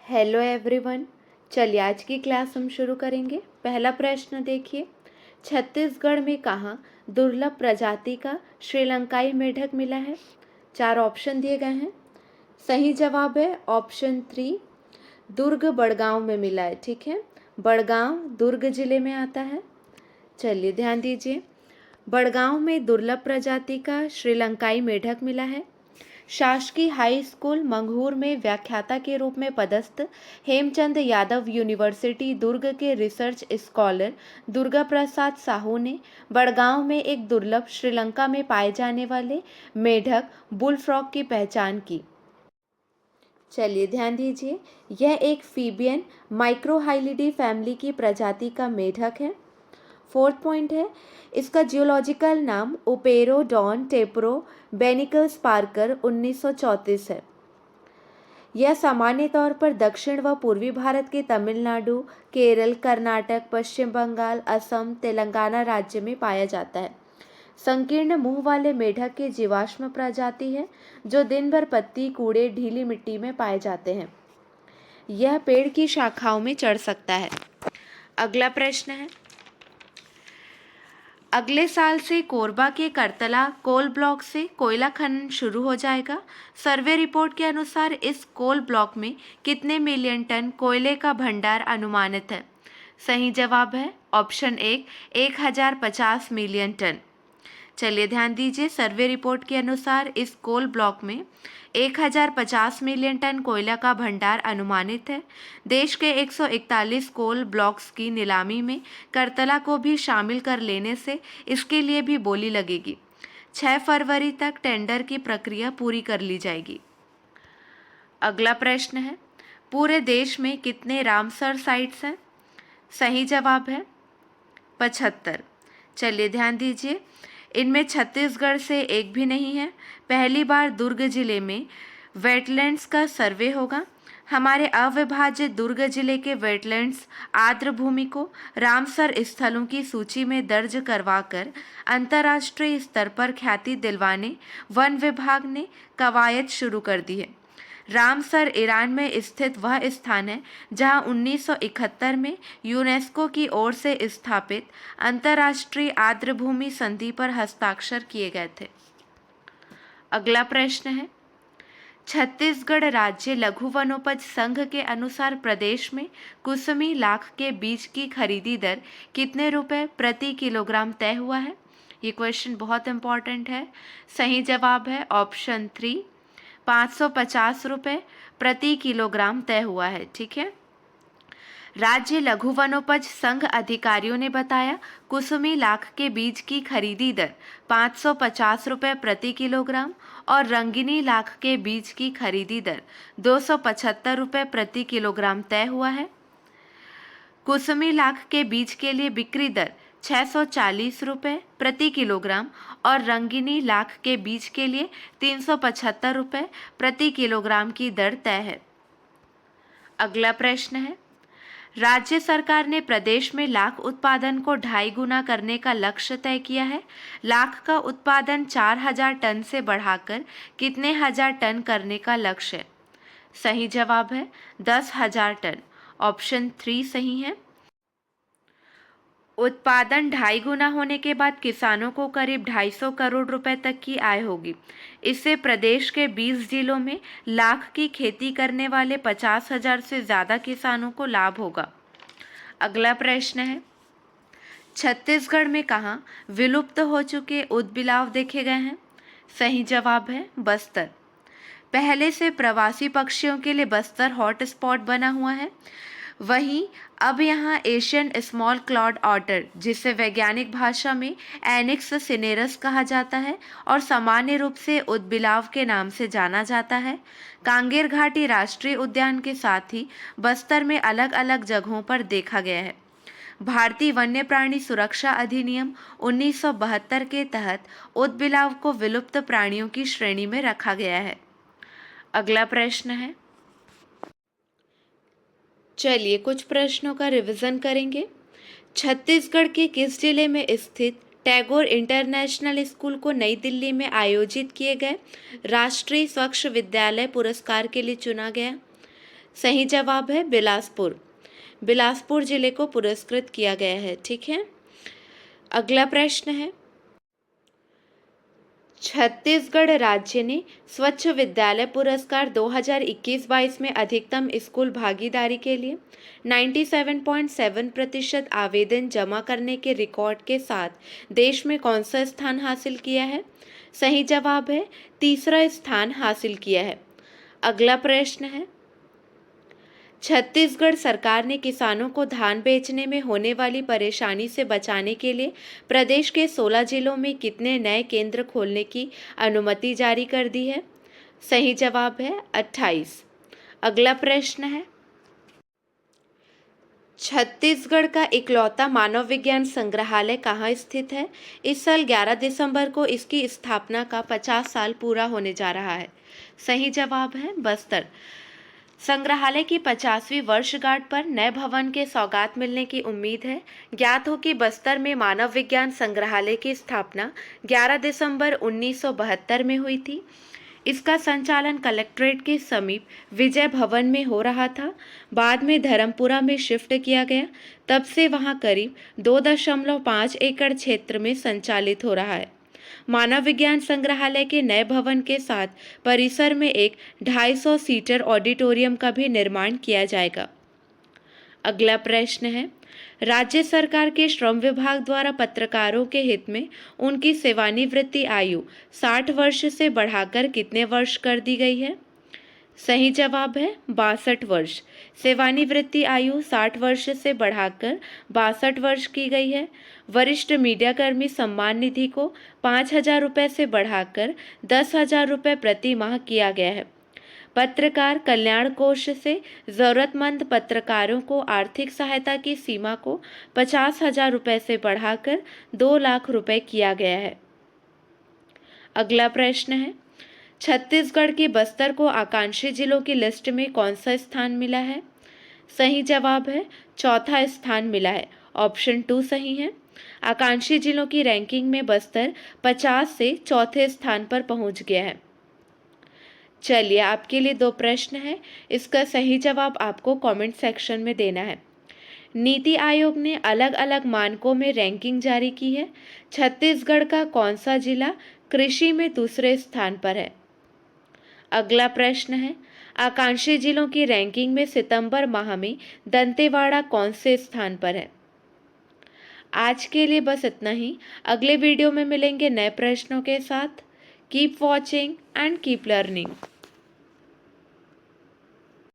Hello everyone. चलिए आज की क्लास हम शुरू करेंगे। पहला प्रश्न देखिए, छत्तीसगढ़ में कहाँ दुर्लभ प्रजाति का श्रीलंकाई मेढक मिला है? 4 ऑप्शन दिए गए हैं। सही जवाब है ऑप्शन 3, दुर्ग बड़गांव में मिला है। ठीक है, बड़गांव दुर्ग जिले में आता है। चलिए ध्यान दीजिए, बड़गांव में दुर्लभ प्रजाति का श्रीलंकाई मेढक मिला है। शासकीय हाई स्कूल मंगूर में व्याख्याता के रूप में पदस्थ हेमचंद यादव यूनिवर्सिटी दुर्ग के रिसर्च स्कॉलर दुर्गा प्रसाद साहू ने बड़गांव में एक दुर्लभ श्रीलंका में पाए जाने वाले मेढक बुलफ्रॉग की पहचान की। चलिए ध्यान दीजिए, यह एक फीबियन माइक्रोहाइलिडी फैमिली की प्रजाति का मेढक है। 4th पॉइंट है, इसका जियोलॉजिकल नाम ओपेरोडॉन टेप्रो बेनिकल्स पार्कर 1934 है। यह सामान्य तौर पर दक्षिण व पूर्वी भारत के तमिलनाडु, केरल, कर्नाटक, पश्चिम बंगाल, असम, तेलंगाना राज्य में पाया जाता है। संकीर्ण मुंह वाले मेढक के जीवाश्म प्रजाति है जो दिन भर पत्ती, कूड़े, ढीली मिट्टी में पाए जाते हैं। यह पेड़ की शाखाओं में चढ़ सकता है। अगला प्रश्न है, अगले साल से कोरबा के करतला कोल ब्लॉक से कोयला खनन शुरू हो जाएगा। सर्वे रिपोर्ट के अनुसार इस कोल ब्लॉक में कितने मिलियन टन कोयले का भंडार अनुमानित है? सही जवाब है ऑप्शन 1, 1050 मिलियन टन। चलिए ध्यान दीजिए, सर्वे रिपोर्ट के अनुसार इस कोल ब्लॉक में 1050 मिलियन टन कोयला का भंडार अनुमानित है। देश के 141 कोल ब्लॉक्स की नीलामी में करतला को भी शामिल कर लेने से इसके लिए भी बोली लगेगी। 6 फरवरी तक टेंडर की प्रक्रिया पूरी कर ली जाएगी। अगला प्रश्न है, पूरे देश में कितने रामसर साइट्स हैं? सही जवाब है 75। चलिए ध्यान दीजिए, इनमें छत्तीसगढ़ से एक भी नहीं है। पहली बार दुर्ग जिले में वेटलैंड्स का सर्वे होगा। हमारे अविभाजित दुर्ग जिले के वेटलैंड्स आर्द्र भूमि को रामसर स्थलों की सूची में दर्ज करवाकर अंतर्राष्ट्रीय स्तर पर ख्याति दिलवाने वन विभाग ने कवायद शुरू कर दी है। रामसर ईरान में स्थित वह स्थान है जहां 1971 में यूनेस्को की ओर से स्थापित अंतर्राष्ट्रीय आर्द्र भूमि संधि पर हस्ताक्षर किए गए थे। अगला प्रश्न है, छत्तीसगढ़ राज्य लघु वनोपज संघ के अनुसार प्रदेश में कुसमी लाख के बीज की खरीदी दर कितने रुपए प्रति किलोग्राम तय हुआ है? ये क्वेश्चन बहुत इंपॉर्टेंट है। सही जवाब है ऑप्शन 3, 550 रुपये प्रति किलोग्राम तय हुआ है। ठीक है, राज्य लघु वनोपज संघ अधिकारियों ने बताया कुसुमी लाख के बीज की खरीदी दर 550 रुपये प्रति किलोग्राम और रंगिनी लाख के बीज की खरीदी दर 275 रुपये प्रति किलोग्राम तय हुआ है। कुसुमी लाख के बीज के लिए बिक्री दर 640 रुपये प्रति किलोग्राम और रंगिनी लाख के बीज के लिए 375 रुपये प्रति किलोग्राम की दर तय है। अगला प्रश्न है, राज्य सरकार ने प्रदेश में लाख उत्पादन को 2.5 गुना करने का लक्ष्य तय किया है। लाख का उत्पादन 4000 टन से बढ़ाकर कितने हजार टन करने का लक्ष्य है? सही जवाब है 10,000 टन। ऑप्शन 3 सही है। उत्पादन 2.5 गुना होने के बाद किसानों को करीब 250 करोड़ रुपए तक की आय होगी। इससे प्रदेश के 20 जिलों में लाख की खेती करने वाले 50,000 से ज़्यादा किसानों को लाभ होगा। अगला प्रश्न है, छत्तीसगढ़ में कहाँ विलुप्त हो चुके ऊदबिलाव देखे गए हैं? सही जवाब है बस्तर। पहले से प्रवासी पक्षियों के लिए बस्तर हॉटस्पॉट बना हुआ है। वहीं अब यहाँ एशियन स्मॉल क्लॉड ऑटर, जिसे वैज्ञानिक भाषा में एनिक्स सिनेरस कहा जाता है और सामान्य रूप से ऊदबिलाव के नाम से जाना जाता है, कांगेर घाटी राष्ट्रीय उद्यान के साथ ही बस्तर में अलग अलग जगहों पर देखा गया है। भारतीय वन्य प्राणी सुरक्षा अधिनियम 1972 के तहत ऊदबिलाव को विलुप्त प्राणियों की श्रेणी में रखा गया है। अगला प्रश्न है, चलिए कुछ प्रश्नों का रिवीजन करेंगे। छत्तीसगढ़ के किस जिले में स्थित टैगोर इंटरनेशनल स्कूल को नई दिल्ली में आयोजित किए गए राष्ट्रीय स्वच्छ विद्यालय पुरस्कार के लिए चुना गया? सही जवाब है बिलासपुर। बिलासपुर जिले को पुरस्कृत किया गया है। ठीक है, अगला प्रश्न है, छत्तीसगढ़ राज्य ने स्वच्छ विद्यालय पुरस्कार 2021-22 में अधिकतम स्कूल भागीदारी के लिए 97.7% आवेदन जमा करने के रिकॉर्ड के साथ देश में कौन सा स्थान हासिल किया है? सही जवाब है तीसरा स्थान हासिल किया है। अगला प्रश्न है, छत्तीसगढ़ सरकार ने किसानों को धान बेचने में होने वाली परेशानी से बचाने के लिए प्रदेश के 16 जिलों में कितने नए केंद्र खोलने की अनुमति जारी कर दी है? सही जवाब है 28। अगला प्रश्न है, छत्तीसगढ़ का इकलौता मानव विज्ञान संग्रहालय कहाँ स्थित है? इस साल 11 दिसंबर को इसकी स्थापना का 50 साल पूरा होने जा रहा है। सही जवाब है बस्तर। संग्रहालय की 50वीं वर्षगांठ पर नए भवन के सौगात मिलने की उम्मीद है। ज्ञात हो कि बस्तर में मानव विज्ञान संग्रहालय की स्थापना 11 दिसंबर 1972 में हुई थी। इसका संचालन कलेक्ट्रेट के समीप विजय भवन में हो रहा था। बाद में धर्मपुरा में शिफ्ट किया गया, तब से वहां करीब 2.5 एकड़ क्षेत्र में संचालित हो रहा है। मानव विज्ञान संग्रहालय के नए भवन के साथ परिसर में एक 250 सीटर ऑडिटोरियम का भी निर्माण किया जाएगा। अगला प्रश्न है, राज्य सरकार के श्रम विभाग द्वारा पत्रकारों के हित में उनकी सेवानिवृत्ति आयु 60 वर्ष से बढ़ाकर कितने वर्ष कर दी गई है? सही जवाब है 62 वर्ष। सेवानिवृत्ति आयु 60 वर्ष से बढ़ाकर 62 वर्ष की गई है। वरिष्ठ मीडियाकर्मी सम्मान निधि को 5,000 रुपये से बढ़ाकर 10,000 रुपये प्रति माह किया गया है। पत्रकार कल्याण कोष से जरूरतमंद पत्रकारों को आर्थिक सहायता की सीमा को 50,000 रुपये से बढ़ाकर 2 लाख रुपये किया गया है। अगला प्रश्न है, छत्तीसगढ़ के बस्तर को आकांक्षी जिलों की लिस्ट में कौन सा स्थान मिला है? सही जवाब है चौथा स्थान मिला है। ऑप्शन 2 सही है। आकांक्षी जिलों की रैंकिंग में बस्तर 50 से चौथे स्थान पर पहुंच गया है। चलिए, आपके लिए 2 प्रश्न है, इसका सही जवाब आपको कमेंट सेक्शन में देना है। नीति आयोग ने अलग अलग मानकों में रैंकिंग जारी की है। छत्तीसगढ़ का कौन सा जिला कृषि में दूसरे स्थान पर है? अगला प्रश्न है, आकांक्षी जिलों की रैंकिंग में सितंबर माह में दंतेवाड़ा कौन से स्थान पर है? आज के लिए बस इतना ही। अगले वीडियो में मिलेंगे नए प्रश्नों के साथ। Keep watching and keep learning.